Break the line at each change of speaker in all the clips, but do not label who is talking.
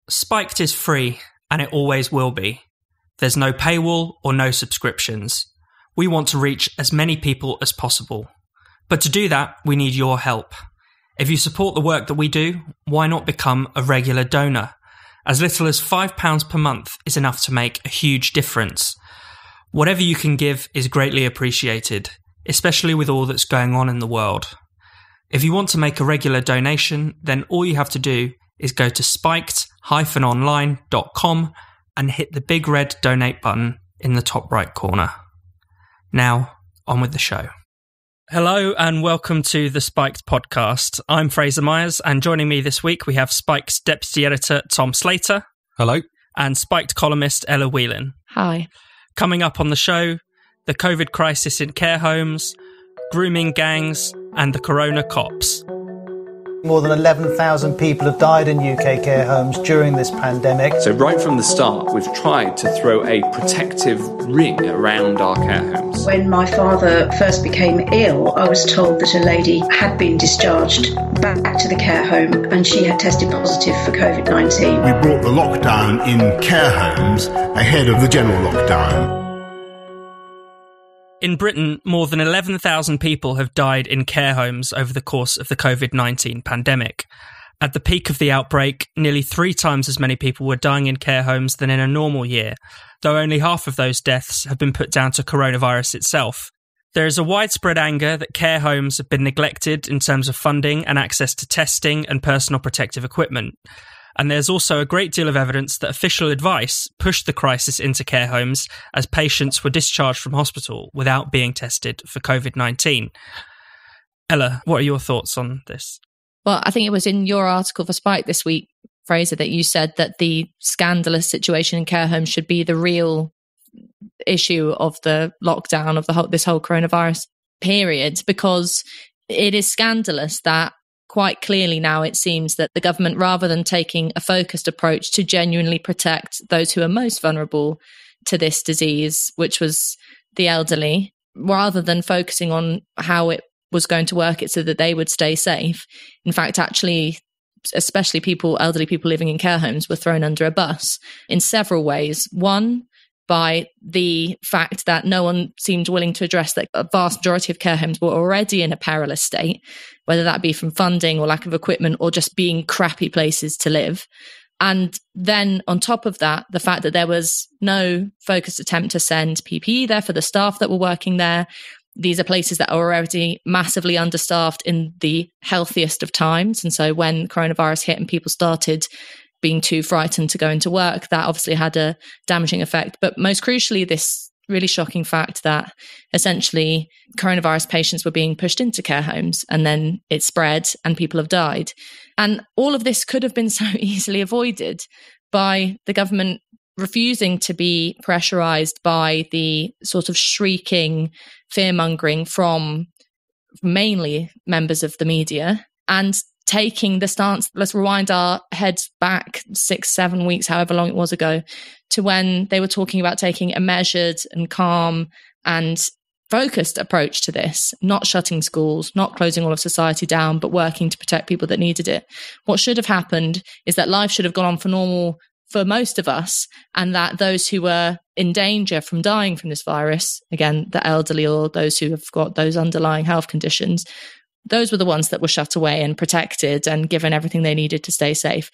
Spiked is free, and it always will be. There's no paywall or no subscriptions. We want to reach as many people as possible. But to do that, we need your help. If you support the work that we do, why not become a regular donor? As little as £5 per month is enough to make a huge difference. Whatever you can give is greatly appreciated, especially with all that's going on in the world. If you want to make a regular donation, then all you have to do is go to spiked-online.com and hit the big red donate button in the top right corner. Now, on with the show. Hello and welcome to the Spiked podcast. I'm Fraser Myers, and joining me this week we have Spiked deputy editor Tom Slater.
Hello.
And Spiked columnist Ella Whelan.
Hi.
Coming up on the show, the COVID crisis in care homes, grooming gangs, and the corona cops.
More than 11,000 people have died in UK care homes during this pandemic.
So right from the start, we've tried to throw a protective ring around our care homes.
When my father first became ill, I was told that a lady had been discharged back to the care home and she had tested positive for COVID-19.
We brought the lockdown in care homes ahead of the general lockdown.
In Britain, more than 11,000 people have died in care homes over the course of the COVID-19 pandemic. At the peak of the outbreak, nearly 3 times as many people were dying in care homes than in a normal year, though only half of those deaths have been put down to coronavirus itself. There is a widespread anger that care homes have been neglected in terms of funding and access to testing and personal protective equipment. And there's also a great deal of evidence that official advice pushed the crisis into care homes as patients were discharged from hospital without being tested for COVID-19. Ella, what are your thoughts on this?
Well, I think it was in your article for Spike this week, Fraser, that you said that the scandalous situation in care homes should be the real issue of the lockdown of this whole coronavirus period, because it is scandalous that quite clearly now it seems that the government, rather than taking a focused approach to genuinely protect those who are most vulnerable to this disease, which was the elderly, rather than focusing on how it was going to work it so that they would stay safe, in fact, actually, especially elderly people living in care homes, were thrown under a bus in several ways. One, by the fact that no one seemed willing to address that a vast majority of care homes were already in a perilous state, whether that be from funding or lack of equipment or just being crappy places to live. And then on top of that, the fact that there was no focused attempt to send PPE there for the staff that were working there. These are places that are already massively understaffed in the healthiest of times. And so when coronavirus hit and people started being too frightened to go into work, that obviously had a damaging effect. But most crucially, this really shocking fact that essentially coronavirus patients were being pushed into care homes and then it spread and people have died. And all of this could have been so easily avoided by the government refusing to be pressurized by the sort of shrieking fear-mongering from mainly members of the media and taking the stance, let's rewind our heads back 6-7 weeks, however long it was ago, to when they were talking about taking a measured and calm and focused approach to this, not shutting schools, not closing all of society down, but working to protect people that needed it. What should have happened is that life should have gone on for normal for most of us, and that those who were in danger from dying from this virus, again, the elderly or those who have got those underlying health conditions, those were the ones that were shut away and protected and given everything they needed to stay safe.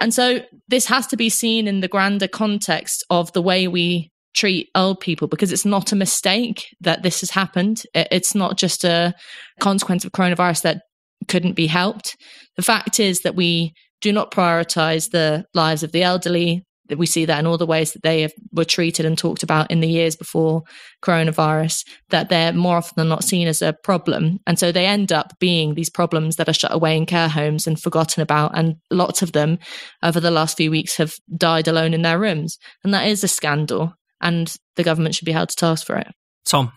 And so this has to be seen in the grander context of the way we treat old people, because it's not a mistake that this has happened. It's not just a consequence of coronavirus that couldn't be helped. The fact is that we do not prioritize the lives of the elderly. We see that in all the ways that they were treated and talked about in the years before coronavirus, that they're more often than not seen as a problem. And so they end up being these problems that are shut away in care homes and forgotten about. And lots of them over the last few weeks have died alone in their rooms. And that is a scandal. And the government should be held to task for it.
Tom?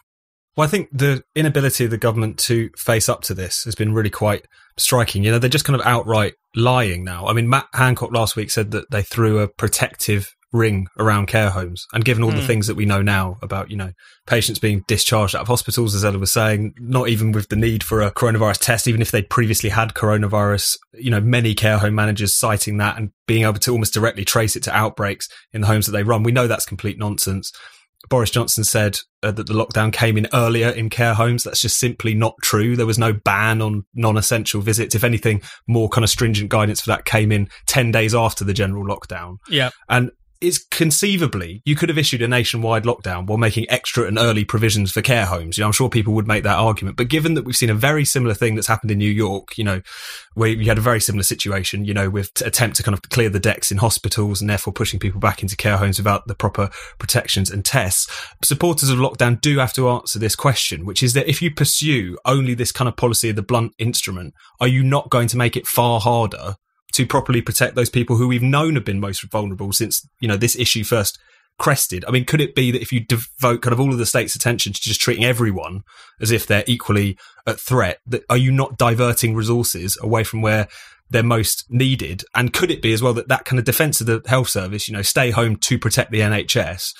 Well, I think the inability of the government to face up to this has been really quite striking. You know, they're just kind of outright lying now. I mean, Matt Hancock last week said that they threw a protective ring around care homes. And given all the things that we know now about, patients being discharged out of hospitals, as Ella was saying, not even with the need for a coronavirus test, even if they'd previously had coronavirus, many care home managers citing that and being able to almost directly trace it to outbreaks in the homes that they run. We know that's complete nonsense. Boris Johnson said that the lockdown came in earlier in care homes. That's just simply not true. There was no ban on non-essential visits. If anything, more kind of stringent guidance for that came in 10 days after the general lockdown.
Yeah.
And is conceivably, you could have issued a nationwide lockdown while making extra and early provisions for care homes. I'm sure people would make that argument. But given that we've seen a very similar thing that's happened in New York, where you had a very similar situation, with attempt to kind of clear the decks in hospitals and therefore pushing people back into care homes without the proper protections and tests, supporters of lockdown do have to answer this question, which is that if you pursue only this kind of policy of the blunt instrument, are you not going to make it far harder to properly protect those people who we've known have been most vulnerable since, this issue first crested? I mean, could it be that if you devote kind of all of the state's attention to just treating everyone as if they're equally at threat, that are you not diverting resources away from where they're most needed? And could it be as well that kind of defence of the health service, stay home to protect the NHS,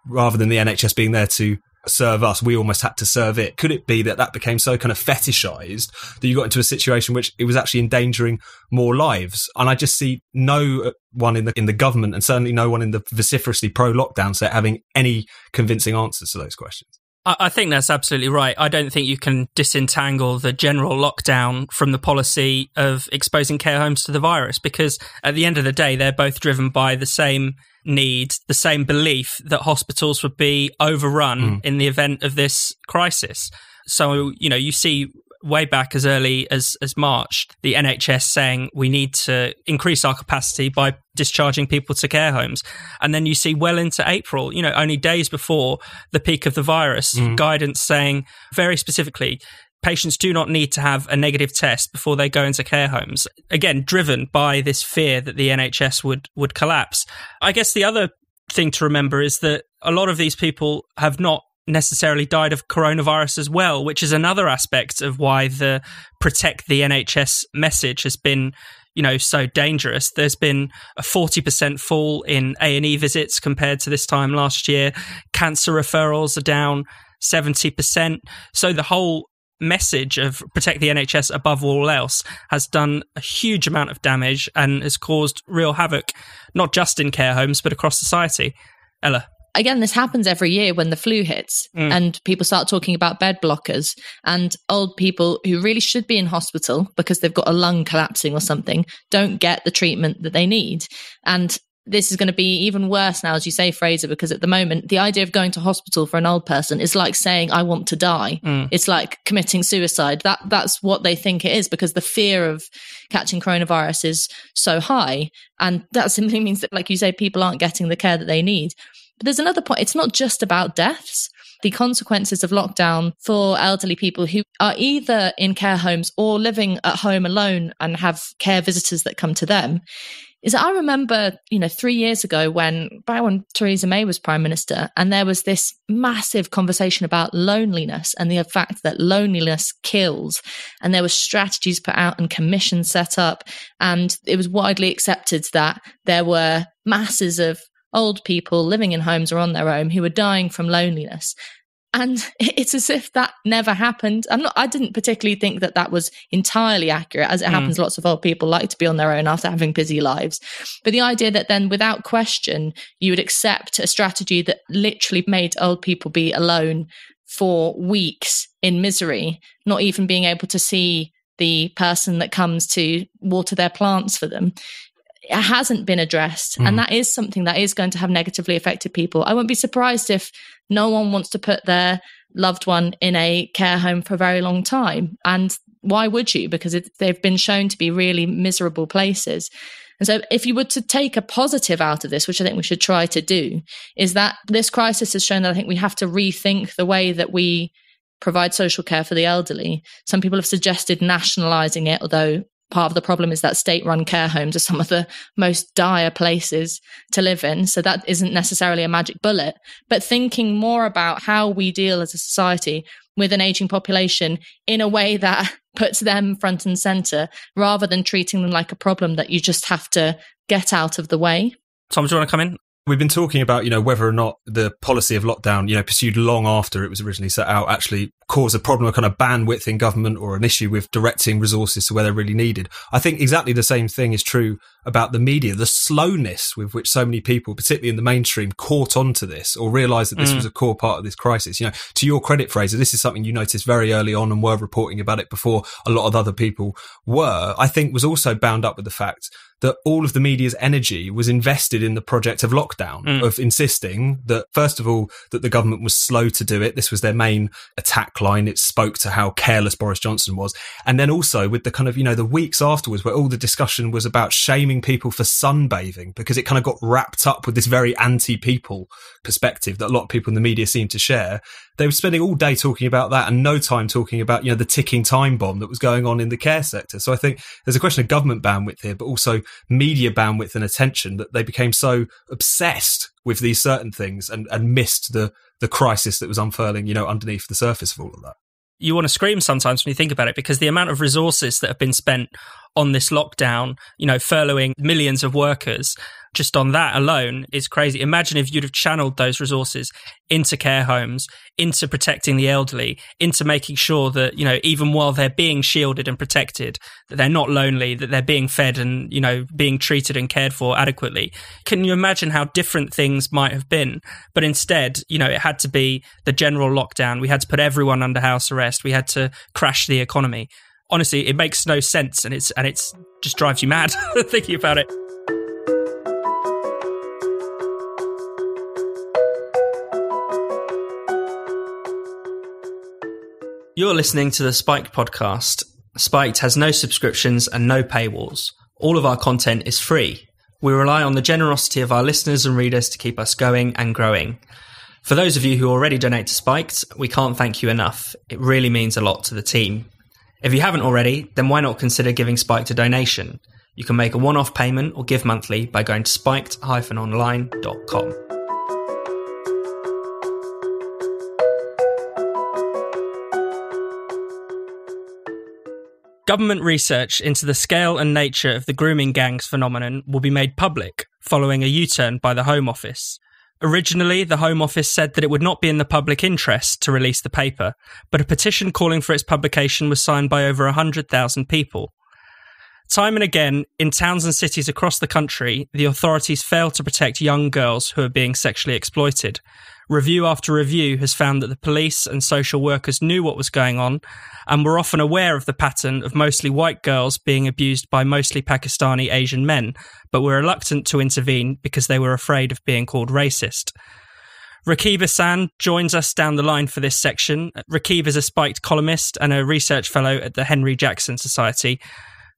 rather than the NHS being there to serve us, we almost had to serve it? Could it be that became so kind of fetishized that you got into a situation which it was actually endangering more lives? And I just see no one in the government, and certainly no one in the vociferously pro-lockdown set, having any convincing answers to those questions.
I think that's absolutely right. I don't think you can disentangle the general lockdown from the policy of exposing care homes to the virus, because at the end of the day, they're both driven by the same need, the same belief that hospitals would be overrun in the event of this crisis. So, you see way back as early as March, the NHS saying we need to increase our capacity by discharging people to care homes. And then you see well into April, only days before the peak of the virus, guidance saying very specifically, patients do not need to have a negative test before they go into care homes. Again, driven by this fear that the NHS would collapse. I guess the other thing to remember is that a lot of these people have not necessarily died of coronavirus as well, which is another aspect of why the protect the NHS message has been, so dangerous. There's been a 40% fall in A&E visits compared to this time last year. Cancer referrals are down 70%. So the whole message of protect the NHS above all else has done a huge amount of damage and has caused real havoc, not just in care homes, but across society. Ella?
Again, this happens every year when the flu hits and people start talking about bed blockers, and old people who really should be in hospital because they've got a lung collapsing or something don't get the treatment that they need. And this is going to be even worse now, as you say, Fraser, because at the moment, the idea of going to hospital for an old person is like saying, I want to die. It's like committing suicide. That's what they think it is, because the fear of catching coronavirus is so high. And that simply means that, like you say, people aren't getting the care that they need. But there's another point. It's not just about deaths. The consequences of lockdown for elderly people who are either in care homes or living at home alone and have care visitors that come to them is that I remember, 3 years ago when Theresa May was Prime Minister, and there was this massive conversation about loneliness and the fact that loneliness kills. And there were strategies put out and commissions set up. And it was widely accepted that there were masses of old people living in homes or on their own who were dying from loneliness. And it's as if that never happened. I didn't particularly think that was entirely accurate. As it happens, lots of old people like to be on their own after having busy lives. But the idea that then, without question, you would accept a strategy that literally made old people be alone for weeks in misery, not even being able to see the person that comes to water their plants for them, it hasn't been addressed. And that is something that is going to have negatively affected people. I won't be surprised if no one wants to put their loved one in a care home for a very long time. And why would you? Because they've been shown to be really miserable places. And so if you were to take a positive out of this, which I think we should try to do, is that this crisis has shown that I think we have to rethink the way that we provide social care for the elderly. Some people have suggested nationalising it, although part of the problem is that state-run care homes are some of the most dire places to live in. So that isn't necessarily a magic bullet. But thinking more about how we deal as a society with an ageing population in a way that puts them front and centre, rather than treating them like a problem that you just have to get out of the way.
Tom, do you want to come in?
We've been talking about, whether or not the policy of lockdown, pursued long after it was originally set out, actually caused a problem of kind of bandwidth in government or an issue with directing resources to where they're really needed. I think exactly the same thing is true about the media. The slowness with which so many people, particularly in the mainstream, caught onto this or realised that this was a core part of this crisis. To your credit, Fraser, this is something you noticed very early on and were reporting about it before a lot of other people were, I think was also bound up with the fact that all of the media's energy was invested in the project of lockdown, of insisting that, first of all, that the government was slow to do it. This was their main attack line. It spoke to how careless Boris Johnson was. And then also with the kind of, the weeks afterwards where all the discussion was about shaming people for sunbathing, because it kind of got wrapped up with this very anti-people perspective that a lot of people in the media seem to share. They were spending all day talking about that and no time talking about, the ticking time bomb that was going on in the care sector. So I think there's a question of government bandwidth here, but also media bandwidth and attention, that they became so obsessed with these certain things and missed the crisis that was unfurling, underneath the surface of all of that.
You want to scream sometimes when you think about it, because the amount of resources that have been spent on this lockdown, furloughing millions of workers, just on that alone is crazy. Imagine if you'd have channeled those resources into care homes, into protecting the elderly, into making sure that, even while they're being shielded and protected, that they're not lonely, that they're being fed and, being treated and cared for adequately. Can you imagine how different things might have been? But instead, it had to be the general lockdown. We had to put everyone under house arrest. We had to crash the economy. Honestly, it makes no sense, and it's just drives you mad thinking about it. You're listening to the Spiked podcast. Spiked has no subscriptions and no paywalls. All of our content is free. We rely on the generosity of our listeners and readers to keep us going and growing. For those of you who already donate to Spiked, we can't thank you enough. It really means a lot to the team. If you haven't already, then why not consider giving Spiked a donation? You can make a one-off payment or give monthly by going to spiked-online.com. Government research into the scale and nature of the grooming gangs phenomenon will be made public following a U-turn by the Home Office. Originally, the Home Office said that it would not be in the public interest to release the paper, but a petition calling for its publication was signed by over 100,000 people. Time and again, in towns and cities across the country, the authorities fail to protect young girls who are being sexually exploited. Review after review has found that the police and social workers knew what was going on and were often aware of the pattern of mostly white girls being abused by mostly Pakistani Asian men, but were reluctant to intervene because they were afraid of being called racist. Rakib Ehsan joins us down the line for this section. Rakib is a Spiked columnist and a research fellow at the Henry Jackson Society.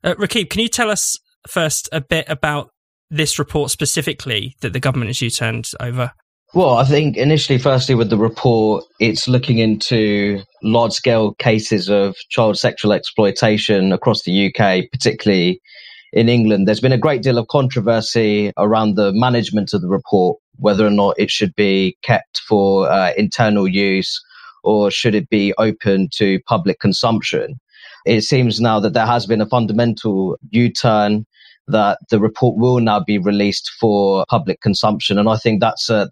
Rakib, can you tell us first a bit about this report specifically that the government has U-turned over?
Well, I think initially, firstly, with the report, it's looking into large-scale cases of child sexual exploitation across the UK, particularly in England. There's been a great deal of controversy around the management of the report, whether or not it should be kept for internal use or should it be open to public consumption. It seems now that there has been a fundamental U-turn, that the report will now be released for public consumption, and I think that's a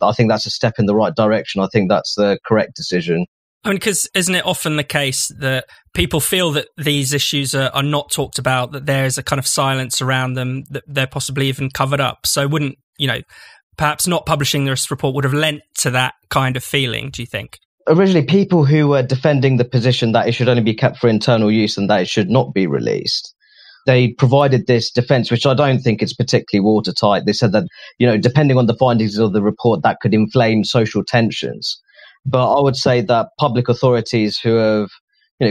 step in the right direction. I think that's the correct decision.
I mean, because isn't it often the case that people feel that these issues are not talked about, that there's a kind of silence around them, that they're possibly even covered up? So wouldn't, perhaps not publishing this report would have lent to that kind of feeling, do you think?
Originally, people who were defending the position that it should only be kept for internal use and that it should not be released, they provided this defense, which I don't think is particularly watertight. They said that, depending on the findings of the report, that could inflame social tensions. But I would say that public authorities who have,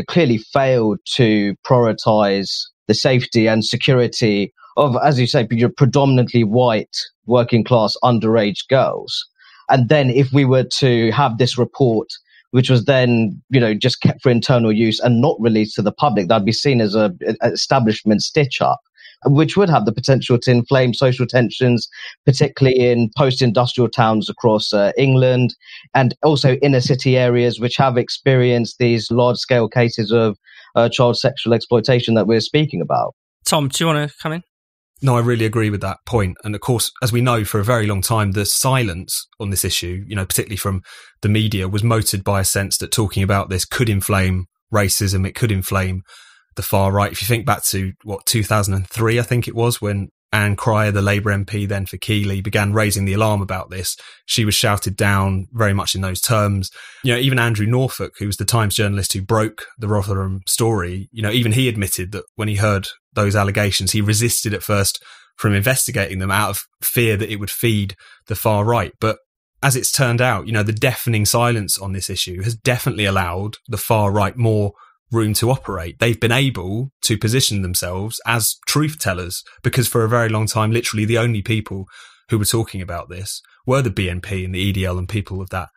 clearly failed to prioritize the safety and security of, as you say, predominantly white, working class, underage girls. And then if we were to have this report, which was then, just kept for internal use and not released to the public, that'd be seen as an establishment stitch-up, which would have the potential to inflame social tensions, particularly in post-industrial towns across England, and also inner city areas which have experienced these large-scale cases of child sexual exploitation that we're speaking about.
Tom, do you want to come in?
No, I really agree with that point. And of course, as we know, for a very long time, the silence on this issue, particularly from the media, was motivated by a sense that talking about this could inflame racism. It could inflame the far right. If you think back to 2003, I think it was, when Anne Cryer, the Labour MP then for Keighley, began raising the alarm about this. She was shouted down very much in those terms. Even Andrew Norfolk, who was the Times journalist who broke the Rotherham story, even he admitted that when he heard those allegations, he resisted at first from investigating them out of fear that it would feed the far right. But as it's turned out, the deafening silence on this issue has definitely allowed the far right more room to operate. They've been able to position themselves as truth tellers, because for a very long time, literally the only people who were talking about this were the BNP and the EDL and people of that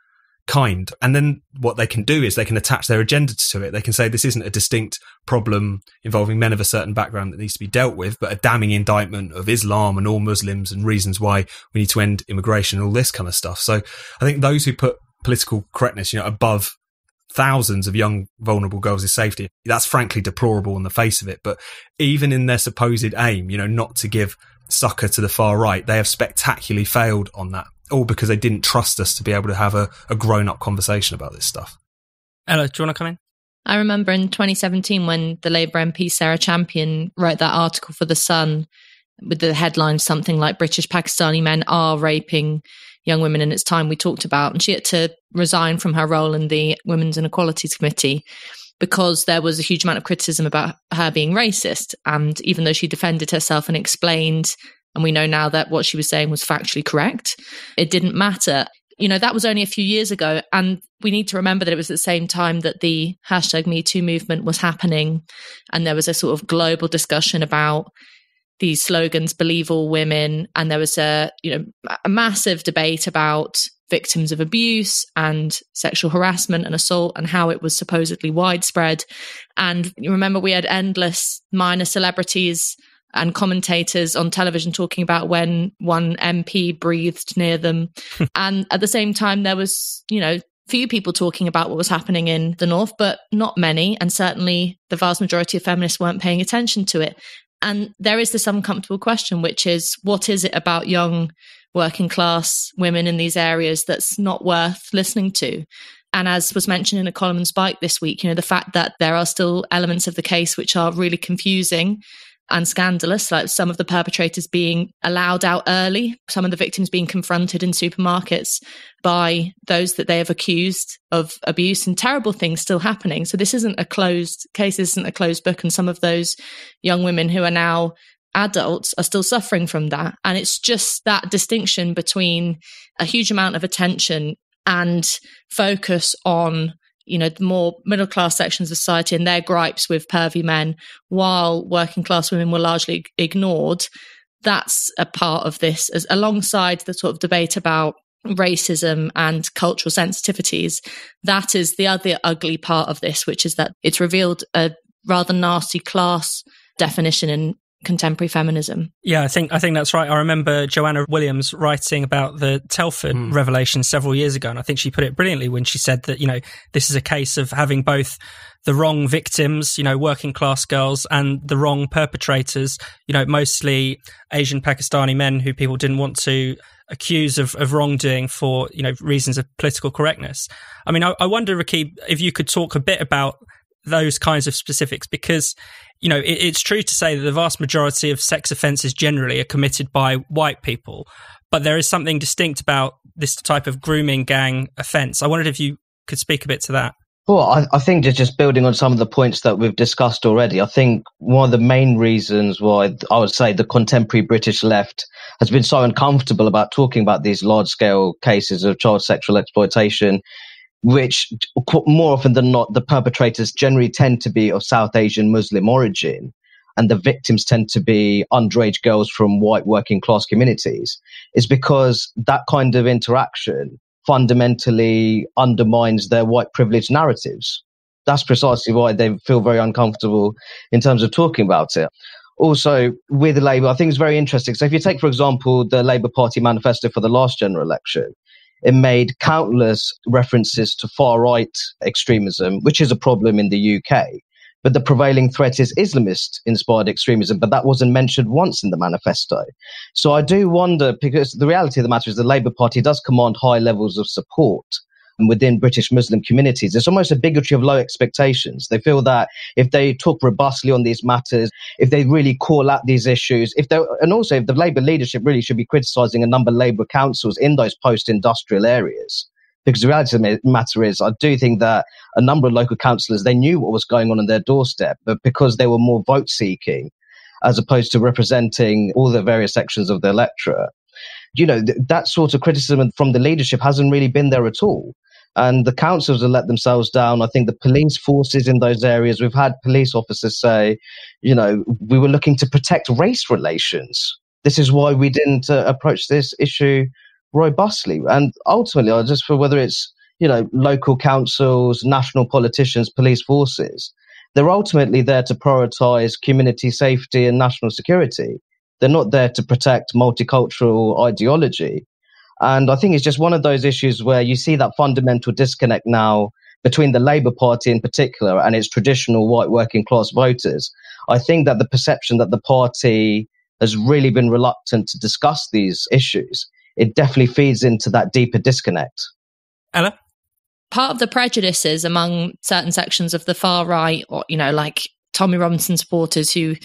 kind. And then what they can do is they can attach their agenda to it. They can say this isn't a distinct problem involving men of a certain background that needs to be dealt with, but a damning indictment of Islam and all Muslims and reasons why we need to end immigration and all this kind of stuff. So I think those who put political correctness, above thousands of young vulnerable girls' safety, that's frankly deplorable on the face of it. But even in their supposed aim, not to give succour to the far right, they have spectacularly failed on that, all because they didn't trust us to be able to have a grown-up conversation about this stuff.
Ella, do you want to come in?
I remember in 2017 when the Labour MP Sarah Champion wrote that article for The Sun with the headline something like British Pakistani men are raping young women, and it's time we talked about. And she had to resign from her role in the Women's Inequalities Committee because there was a huge amount of criticism about her being racist. And even though she defended herself and explained, and we know now that what she was saying was factually correct, it didn't matter. That was only a few years ago. And we need to remember that it was at the same time that the #MeToo movement was happening. And there was a sort of global discussion about these slogans, believe all women. And there was a massive debate about victims of abuse and sexual harassment and assault and how it was supposedly widespread. And you remember we had endless minor celebrities and commentators on television talking about when one MP breathed near them. And at the same time, there was, few people talking about what was happening in the North, but not many. And certainly the vast majority of feminists weren't paying attention to it. And there is this uncomfortable question, which is, what is it about young working class women in these areas that's not worth listening to? And as was mentioned in a column in Spike this week, the fact that there are still elements of the case which are really confusing and scandalous, like some of the perpetrators being allowed out early, some of the victims being confronted in supermarkets by those that they have accused of abuse, and terrible things still happening. So this isn't a closed case, this isn't a closed book, and some of those young women who are now adults are still suffering from that. And it's just that distinction between a huge amount of attention and focus on the more middle-class sections of society and their gripes with pervy men, while working-class women were largely ignored. That's a part of this, as alongside the sort of debate about racism and cultural sensitivities. That is the other ugly part of this, which is that it's revealed a rather nasty class definition in contemporary feminism.
Yeah, I think that's right. I remember Joanna Williams writing about the Telford revelation several years ago, and I think she put it brilliantly when she said that, this is a case of having both the wrong victims, working class girls, and the wrong perpetrators, mostly Asian Pakistani men who people didn't want to accuse of wrongdoing for, reasons of political correctness. I mean, I wonder, Rakib, if you could talk a bit about those kinds of specifics, because it's true to say that the vast majority of sex offences generally are committed by white people, but there is something distinct about this type of grooming gang offence. I wondered if you could speak a bit to that.
Well, I think just building on some of the points that we've discussed already, I think one of the main reasons why I would say the contemporary British left has been so uncomfortable about talking about these large-scale cases of child sexual exploitation, which more often than not, the perpetrators generally tend to be of South Asian Muslim origin, and the victims tend to be underage girls from white working class communities, is because that kind of interaction fundamentally undermines their white privilege narratives. That's precisely why they feel very uncomfortable in terms of talking about it. Also, with Labour, I think it's very interesting. So if you take, for example, the Labour Party manifesto for the last general election, it made countless references to far-right extremism, which is a problem in the UK. but the prevailing threat is Islamist-inspired extremism, but that wasn't mentioned once in the manifesto. So I do wonder, because the reality of the matter is the Labour Party does command high levels of support within British Muslim communities. It's almost a bigotry of low expectations. They feel that if they talk robustly on these matters, if they really call out these issues, and also if the Labour leadership really should be criticising a number of Labour councils in those post-industrial areas. Because the reality of the matter is, I do think that a number of local councillors, they knew what was going on their doorstep, but because they were more vote-seeking, as opposed to representing all the various sections of the electorate, that sort of criticism from the leadership hasn't really been there at all. And the councils have let themselves down. I think the police forces in those areas, we've had police officers say, we were looking to protect race relations. This is why we didn't approach this issue robustly. And ultimately, I just feel whether it's, local councils, national politicians, police forces, they're ultimately there to prioritise community safety and national security. They're not there to protect multicultural ideology. And I think it's just one of those issues where you see that fundamental disconnect now between the Labour Party in particular and its traditional white working class voters. I think that the perception that the party has really been reluctant to discuss these issues, it definitely feeds into that deeper disconnect.
Ella?
Part of the prejudices among certain sections of the far right, or, like Tommy Robinson supporters who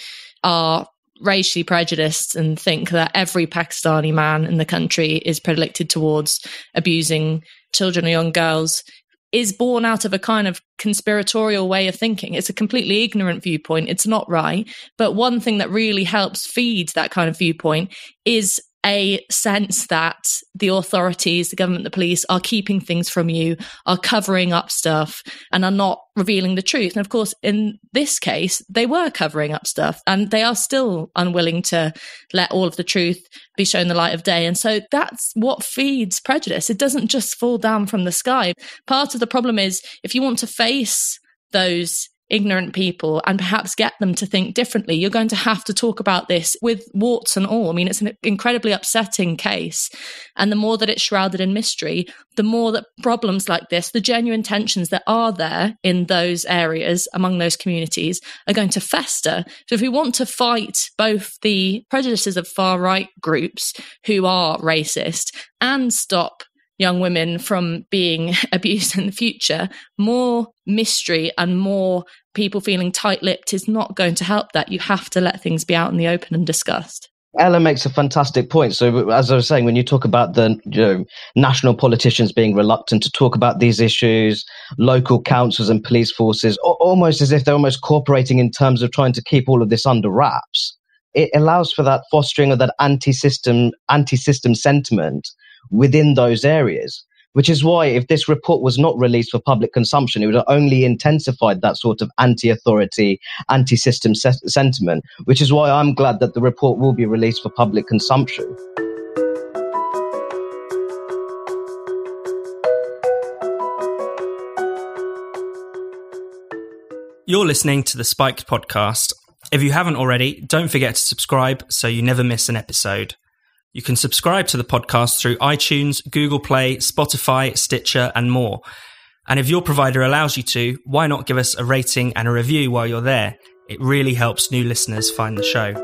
are racially prejudiced and think that every Pakistani man in the country is predilected towards abusing children or young girls, is born out of a kind of conspiratorial way of thinking. It's a completely ignorant viewpoint. It's not right. But one thing that really helps feed that kind of viewpoint is a sense that the authorities, the government, the police are keeping things from you, are covering up stuff and are not revealing the truth. And of course, in this case, they were covering up stuff and they are still unwilling to let all of the truth be shown the light of day. And so that's what feeds prejudice. It doesn't just fall down from the sky. Part of the problem is if you want to face those ignorant people and perhaps get them to think differently, you're going to have to talk about this with warts and all. I mean, it's an incredibly upsetting case. And the more that it's shrouded in mystery, the more that problems like this, the genuine tensions that are there in those areas, among those communities, are going to fester. So if we want to fight both the prejudices of far-right groups who are racist and stop young women from being abused in the future, more mystery and more people feeling tight-lipped is not going to help that. You have to let things be out in the open and discussed.
Ella makes a fantastic point. So as I was saying, when you talk about the national politicians being reluctant to talk about these issues, local councils and police forces, almost as if they're almost cooperating in terms of trying to keep all of this under wraps, it allows for that fostering of that anti-system sentiment within those areas, which is why if this report was not released for public consumption, it would have only intensified that sort of anti-authority, anti-system sentiment, which is why I'm glad that the report will be released for public consumption.
You're listening to the Spiked podcast. If you haven't already, don't forget to subscribe so you never miss an episode. You can subscribe to the podcast through iTunes, Google Play, Spotify, Stitcher, and more. And if your provider allows you to, why not give us a rating and a review while you're there? It really helps new listeners find the show.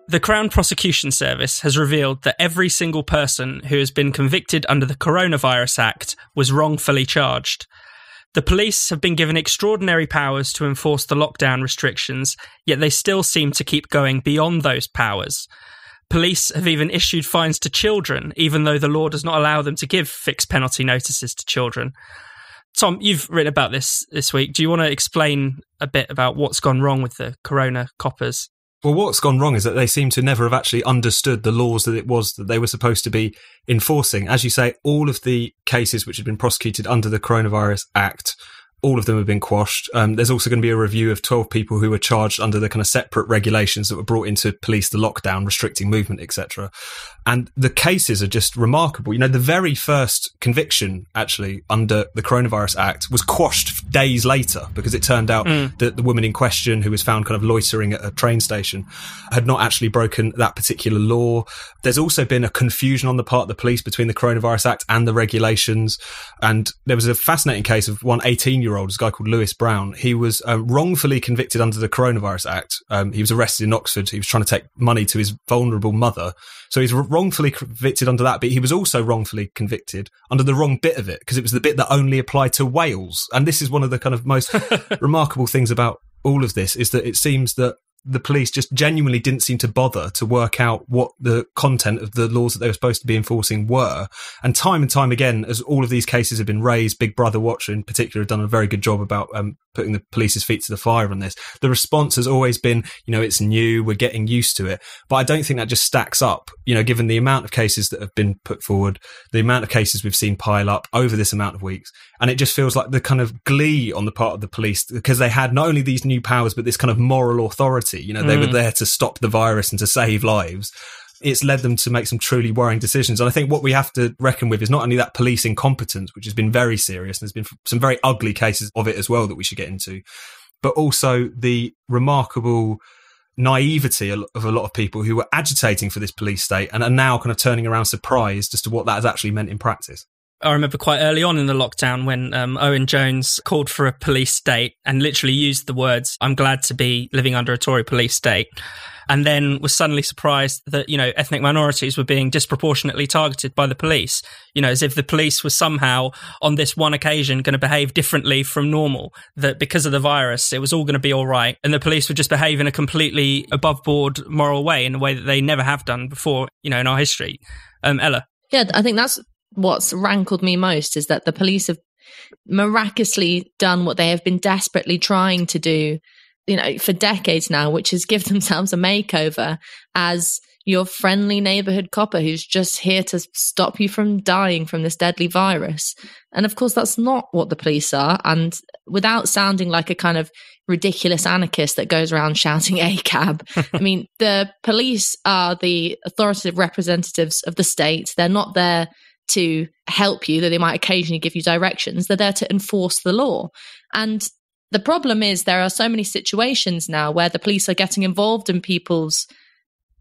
The Crown Prosecution Service has revealed that every single person who has been convicted under the Coronavirus Act was wrongfully charged. The police have been given extraordinary powers to enforce the lockdown restrictions, yet they still seem to keep going beyond those powers. Police have even issued fines to children, even though the law does not allow them to give fixed penalty notices to children. Tom, you've written about this week. Do you want to explain a bit about what's gone wrong with the Corona coppers?
Well, what's gone wrong is that they seem to never have actually understood the laws that it was that they were supposed to be enforcing. As you say, all of the cases which had been prosecuted under the Coronavirus Act, all of them have been quashed. There's also going to be a review of 12 people who were charged under the kind of separate regulations that were brought in to police the lockdown, restricting movement, etc. And the cases are just remarkable. You know, the very first conviction, actually, under the Coronavirus Act was quashed days later because it turned out that the woman in question, who was found kind of loitering at a train station, had not actually broken that particular law. There's also been a confusion on the part of the police between the Coronavirus Act and the regulations. And there was a fascinating case of one 18-year-old, a guy called Lewis Brown. He was wrongfully convicted under the Coronavirus Act. He was arrested in Oxford. He was trying to take money to his vulnerable mother. So he's wrongfully convicted under that, but he was also wrongfully convicted under the wrong bit of it, because it was the bit that only applied to Wales. And this is one of the kind of most remarkable things about all of this, is that it seems that the police just genuinely didn't seem to bother to work out what the content of the laws that they were supposed to be enforcing were. And time again, as all of these cases have been raised, Big Brother Watch in particular have done a very good job about putting the police's feet to the fire on this. The response has always been, you know, it's new, we're getting used to it. But I don't think that just stacks up, you know, given the amount of cases that have been put forward, the amount of cases we've seen pile up over this amount of weeks. And it just feels like the kind of glee on the part of the police, because they had not only these new powers, but this kind of moral authority. You know, they were there to stop the virus and to save lives. It's led them to make some truly worrying decisions. And I think what we have to reckon with is not only that police incompetence, which has been very serious, and there's been some very ugly cases of it as well that we should get into, but also the remarkable naivety of a lot of people who were agitating for this police state and are now kind of turning around surprised as to what that has actually meant in practice.
I remember quite early on in the lockdown when Owen Jones called for a police state and literally used the words, "I'm glad to be living under a Tory police state," and then was suddenly surprised that, you know, ethnic minorities were being disproportionately targeted by the police, you know, as if the police were somehow on this one occasion going to behave differently from normal, that because of the virus it was all going to be all right, and the police would just behave in a completely above board moral way, in a way that they never have done before, you know, in our history. Ella?
Yeah, I think that's what's rankled me most, is that the police have miraculously done what they have been desperately trying to do, you know, for decades now, which is give themselves a makeover as your friendly neighborhood copper who's just here to stop you from dying from this deadly virus. And of course, that's not what the police are. And without sounding like a kind of ridiculous anarchist that goes around shouting ACAB, I mean, the police are the authoritative representatives of the state. They're not there to help you, though they might occasionally give you directions. They're there to enforce the law. And the problem is there are so many situations now where the police are getting involved in people's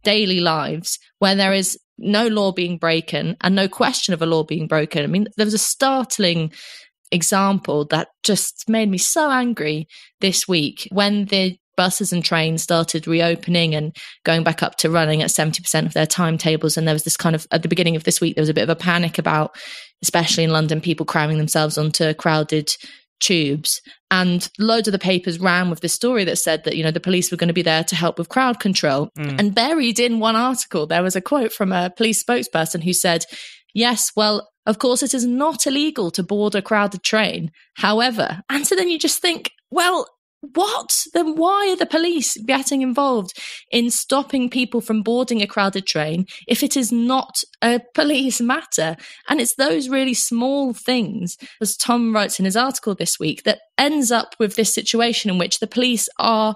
daily lives where there is no law being broken and no question of a law being broken. I mean, there was a startling example that just made me so angry this week when the buses and trains started reopening and going back up to running at 70% of their timetables. And there was this kind of, at the beginning of this week, there was a bit of a panic about, especially in London, people cramming themselves onto crowded tubes. And loads of the papers ran with this story that said that, you know, the police were going to be there to help with crowd control. And buried in one article, there was a quote from a police spokesperson who said, yes, well, of course, it is not illegal to board a crowded train. However, and so then you just think, well, what? Then why are the police getting involved in stopping people from boarding a crowded train if it is not a police matter? And it's those really small things, as Tom writes in his article this week, that ends up with this situation in which the police are,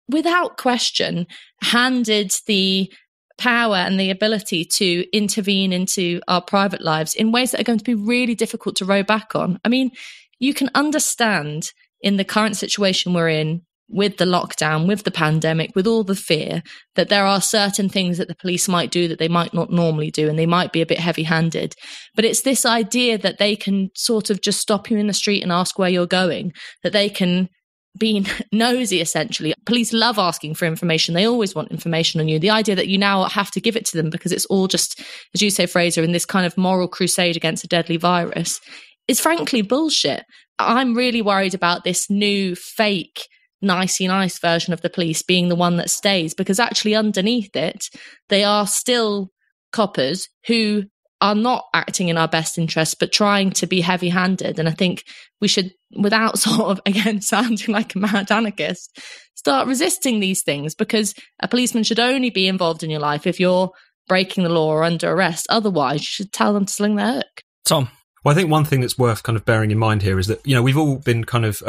without question, handed the power and the ability to intervene into our private lives in ways that are going to be really difficult to row back on. I mean, you can understand in the current situation we're in, with the lockdown, with the pandemic, with all the fear, that there are certain things that the police might do that they might not normally do, and they might be a bit heavy-handed. But it's this idea that they can sort of just stop you in the street and ask where you're going, that they can be nosy, essentially. Police love asking for information. They always want information on you. The idea that you now have to give it to them because it's all just, as you say, Fraser, in this kind of moral crusade against a deadly virus is frankly bullshit. I'm really worried about this new fake nicey nice version of the police being the one that stays, because actually underneath it, they are still coppers who are not acting in our best interest, but trying to be heavy-handed. And I think we should, without sort of, again, sounding like a mad anarchist, start resisting these things, because a policeman should only be involved in your life if you're breaking the law or under arrest. Otherwise, you should tell them to sling their hook.
Tom?
Well, I think one thing that's worth kind of bearing in mind here is that, you know, we've all been kind of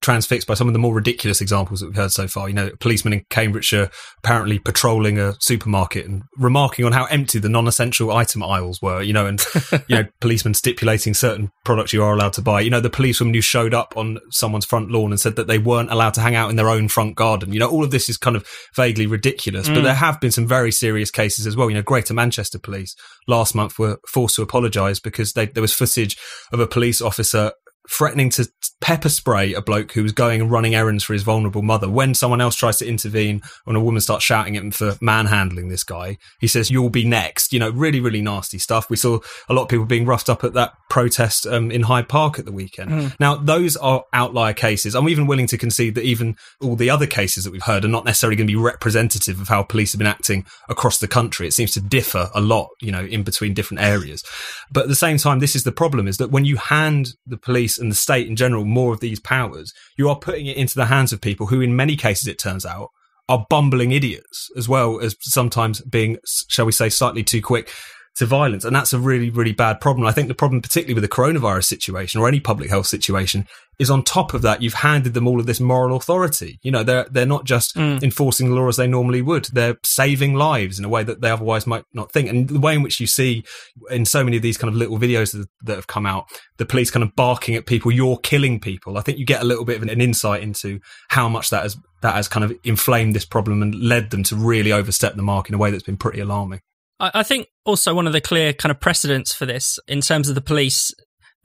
transfixed by some of the more ridiculous examples that we've heard so far. You know, a policeman in Cambridgeshire apparently patrolling a supermarket and remarking on how empty the non-essential item aisles were, you know, and, you know, policemen stipulating certain products you are allowed to buy. You know, the policewoman who showed up on someone's front lawn and said that they weren't allowed to hang out in their own front garden. You know, all of this is kind of vaguely ridiculous, but there have been some very serious cases as well. You know, Greater Manchester Police last month were forced to apologise because there was footage of a police officer threatening to pepper spray a bloke who was going and running errands for his vulnerable mother. When someone else tries to intervene, when a woman starts shouting at him for manhandling this guy, he says, "You'll be next." You know, really, really nasty stuff. We saw a lot of people being roughed up at that protest in Hyde Park at the weekend. Now, those are outlier cases. I'm even willing to concede that even all the other cases that we've heard are not necessarily going to be representative of how police have been acting across the country. It seems to differ a lot, you know, in between different areas. But at the same time, this is the problem, is that when you hand the police and the state in general more of these powers, you are putting it into the hands of people who, in many cases, it turns out, are bumbling idiots, as well as sometimes being, shall we say, slightly too quick to violence. And that's a really, really bad problem. I think the problem, particularly with the coronavirus situation or any public health situation, is on top of that, you've handed them all of this moral authority. You know, they're not just enforcing the law as they normally would. They're saving lives in a way that they otherwise might not think. And the way in which you see in so many of these kind of little videos that have come out, the police kind of barking at people, "You're killing people." I think you get a little bit of an insight into how much that has kind of inflamed this problem and led them to really overstep the mark in a way that's been pretty alarming.
I think also one of the clear kind of precedents for this in terms of the police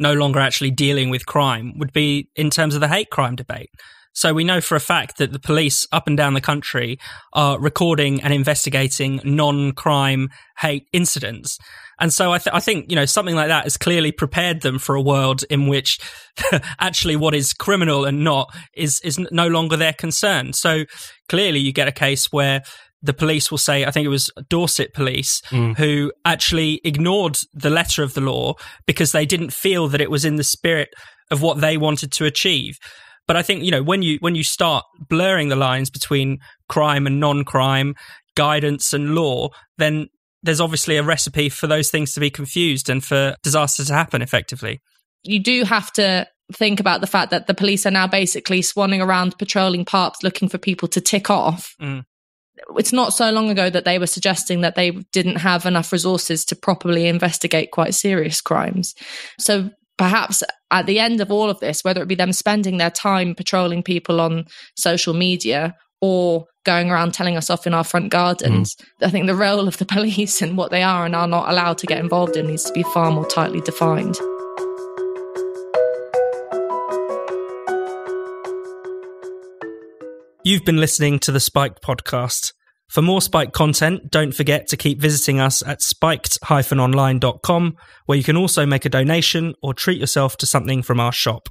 no longer actually dealing with crime would be in terms of the hate crime debate. So we know for a fact that the police up and down the country are recording and investigating non-crime hate incidents. And so I think, you know, something like that has clearly prepared them for a world in which actually what is criminal and not is no longer their concern. So clearly you get a case where the police will say, I think it was Dorset police, who actually ignored the letter of the law because they didn't feel that it was in the spirit of what they wanted to achieve. But I think, you know, when you start blurring the lines between crime and non-crime, guidance and law, then there's obviously a recipe for those things to be confused and for disaster to happen effectively.
You do have to think about the fact that the police are now basically swanning around patrolling parks looking for people to tick off. It's not so long ago that they were suggesting that they didn't have enough resources to properly investigate quite serious crimes. So perhaps at the end of all of this, whether it be them spending their time patrolling people on social media or going around telling us off in our front gardens, I think the role of the police and what they are and are not allowed to get involved in needs to be far more tightly defined.
You've been listening to the Spiked podcast. For more Spiked content, don't forget to keep visiting us at spiked-online.com, where you can also make a donation or treat yourself to something from our shop.